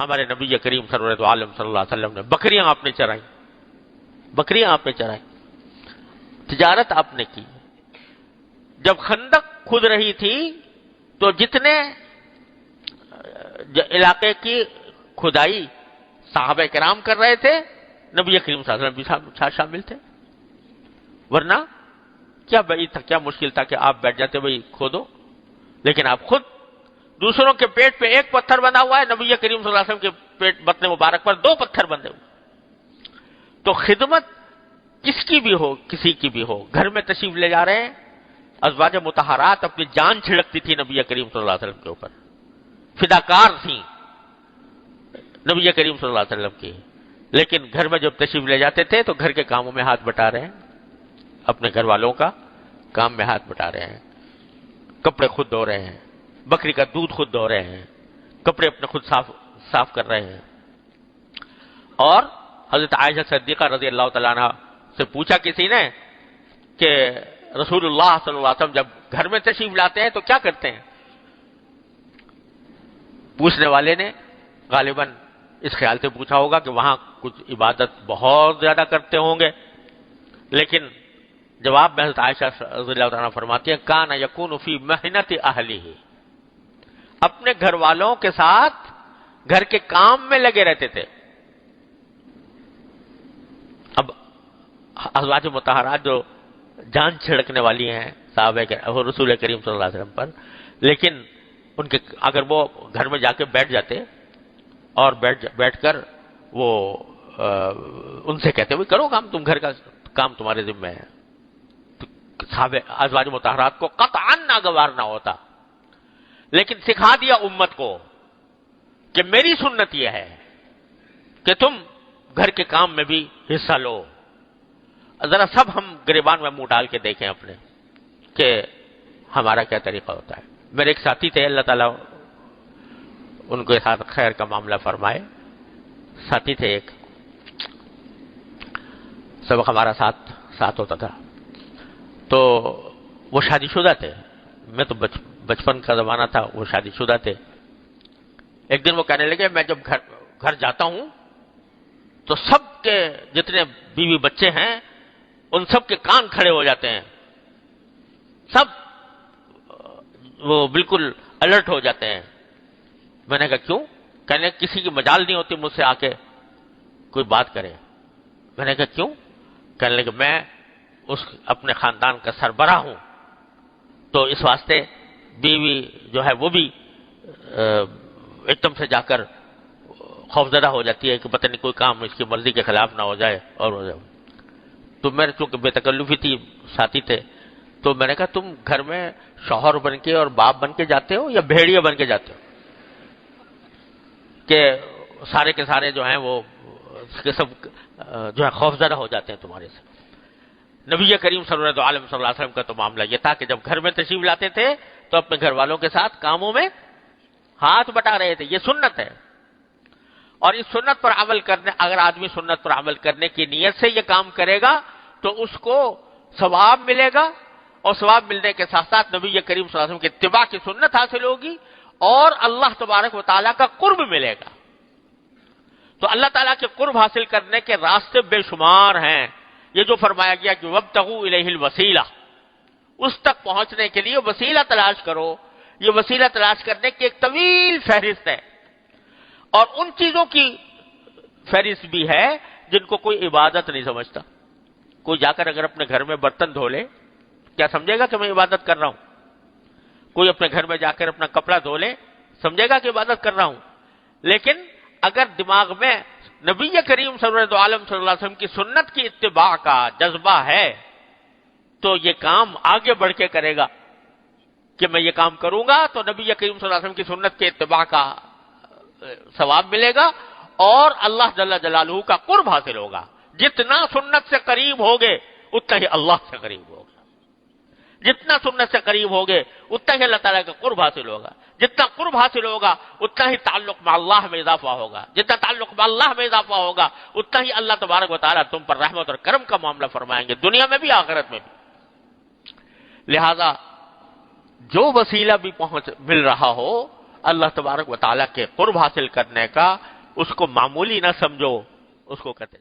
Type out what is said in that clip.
ہمارے نبی کریم سرورت عالم صلی اللہ علیہ وسلم نے بکریاں آپ نے چرائیں، بکریاں آپ نے چرائیں، تجارت آپ نے کی۔ جب خندق کھد رہی تھی تو جتنے علاقے کی کھدائی صحابہ کرام کر رہے تھے، نبی کریم صلی اللہ علیہ وسلم بھی شامل تھے، ورنہ کیا بعید تھا، کیا مشکل تھا کہ آپ بیٹھ جاتے بھائی کھودو، لیکن آپ خود دوسروں کے پیٹ پہ ایک پتھر بندھا ہوا ہے، نبی کریم صلی اللہ علیہ وسلم کے پیٹ بطن مبارک پر 2 پتھر بندھے ہوئے۔ تو خدمت کس کی بھی ہو، کسی کی بھی ہو، گھر میں تشریف لے جا رہے ہیں، ازواج مطہرات اپنی جان چھڑکتی تھی نبی کریم صلی اللہ علیہ وسلم کے اوپر، فداکار تھیں نبی کریم صلی اللہ علیہ وسلم کی، لیکن گھر میں جب تشریف لے جاتے تھے تو گھر کے کاموں میں ہاتھ بٹا رہے ہیں، اپنے گھر والوں کا کام میں ہاتھ بٹا رہے ہیں، کپڑے خود دھو رہے ہیں، بکری کا دودھ خود دھو رہے ہیں، کپڑے اپنے خود صاف کر رہے ہیں۔ اور حضرت عائشہ صدیقہ رضی اللہ تعالیٰ عنہ سے پوچھا کسی نے کہ رسول اللہ صلی اللہ علیہ وسلم جب گھر میں تشریف لاتے ہیں تو کیا کرتے ہیں؟ پوچھنے والے نے غالباً اس خیال سے پوچھا ہوگا کہ وہاں کچھ عبادت بہت زیادہ کرتے ہوں گے، لیکن جواب میں حضرت عائشہ رضی اللہ عنہ فرماتی ہیں کان یکون فی محنت اہلہ، اپنے گھر والوں کے ساتھ گھر کے کام میں لگے رہتے تھے۔ اب ازواج مطہرات جو جان چھڑکنے والی ہیں صحابہ کے رسول کریم صلی اللہ علیہ وسلم پر، لیکن ان کے اگر وہ گھر میں جا کے بیٹھ جاتے اور بیٹھ کر وہ ان سے کہتے ہوئے کرو کام، تم گھر کا کام تمہارے ذمہ ہے، تو صحابہ ازواج مطہرات کو قطعاً ناگوار نہ ہوتا، لیکن سکھا دیا امت کو کہ میری سنت یہ ہے کہ تم گھر کے کام میں بھی حصہ لو۔ ذرا سب ہم گریبان میں منہ ڈال کے دیکھیں اپنے کہ ہمارا کیا طریقہ ہوتا ہے۔ میرے ایک ساتھی تھے، اللہ تعالیٰ ان کے ساتھ خیر کا معاملہ فرمائے، ساتھی تھے ایک، سبق ہمارا ساتھ ہوتا تھا، تو وہ شادی شدہ تھے، میں تو بچپن کا زمانہ تھا، وہ شادی شدہ تھے۔ ایک دن وہ کہنے لگے میں جب گھر جاتا ہوں تو سب کے جتنے بیوی بچے ہیں ان سب کے کان کھڑے ہو جاتے ہیں، سب وہ بالکل الرٹ ہو جاتے ہیں۔ میں نے کہا کیوں؟ کہنے کسی کی مجال نہیں ہوتی مجھ سے آ کے کوئی بات کرے۔ میں نے کہا کیوں؟ کہنے لگے میں اپنے خاندان کا سربراہ ہوں، تو اس واسطے بیوی جو ہے وہ بھی ایک دم سے جا کر خوفزدہ ہو جاتی ہے کہ پتہ نہیں کوئی کام اس کی مرضی کے خلاف نہ ہو جائے اور ہو جائے۔ تو میں چونکہ بے تکلفی تھی، ساتھی تھے، تو میں نے کہا تم گھر میں شوہر بن کے اور باپ بن کے جاتے ہو یا بھیڑیا بن کے جاتے ہو کہ سارے کے سارے جو ہیں وہ سب جو ہے خوفزدہ ہو جاتے ہیں تمہارے سے۔ نبی کریم صلی اللہ علیہ وسلم کا تو معاملہ یہ تھا کہ جب گھر میں تشریف لاتے تھے تو اپنے گھر والوں کے ساتھ کاموں میں ہاتھ بٹا رہے تھے، یہ سنت ہے۔ اور اس سنت پر عمل کرنے، اگر آدمی سنت پر عمل کرنے کی نیت سے یہ کام کرے گا تو اس کو ثواب ملے گا، اور ثواب ملنے کے ساتھ ساتھ نبی کریم صلی اللہ علیہ وسلم کی اتباع کی سنت حاصل ہوگی اور اللہ تبارک و تعالیٰ کا قرب ملے گا۔ تو اللہ تعالیٰ کے قرب حاصل کرنے کے راستے بے شمار ہیں۔ یہ جو فرمایا گیا کہ وابتغوا الیہ الوسیلہ، اس تک پہنچنے کے لیے وسیلہ تلاش کرو، یہ وسیلہ تلاش کرنے کی ایک طویل فہرست ہے، اور ان چیزوں کی فہرست بھی ہے جن کو کوئی عبادت نہیں سمجھتا۔ کوئی جا کر اگر اپنے گھر میں برتن دھو لے، کیا سمجھے گا کہ میں عبادت کر رہا ہوں؟ کوئی اپنے گھر میں جا کر اپنا کپڑا دھو لے، سمجھے گا کہ عبادت کر رہا ہوں؟ لیکن اگر دماغ میں نبی کریم صلی اللہ علیہ وسلم کی سنت کی اتباع کا جذبہ ہے تو یہ کام آگے بڑھ کے کرے گا کہ میں یہ کام کروں گا تو نبی کریم صلی اللہ علیہ وسلم کی سنت کے اتباع کا ثواب ملے گا اور اللہ جل جلالہ کا قرب حاصل ہوگا۔ جتنا سنت سے قریب ہوگے اتنا ہی اللہ سے قریب ہوگا، جتنا سنت سے قریب ہوگے اتنا ہی اللہ تعالیٰ کا قرب حاصل ہوگا، جتنا قرب حاصل ہوگا اتنا ہی تعلق میں اللہ میں اضافہ ہوگا، جتنا تعلق میں اللہ میں اضافہ ہوگا اتنا ہی اللہ تبارک و تعالیٰ تم پر رحمت اور کرم کا معاملہ فرمائیں گے، دنیا میں بھی آخرت میں بھی۔ لہذا جو وسیلہ بھی مل رہا ہو اللہ تبارک و تعالیٰ کے قرب حاصل کرنے کا اس کو معمولی نہ سمجھو، اس کو کہتے ہیں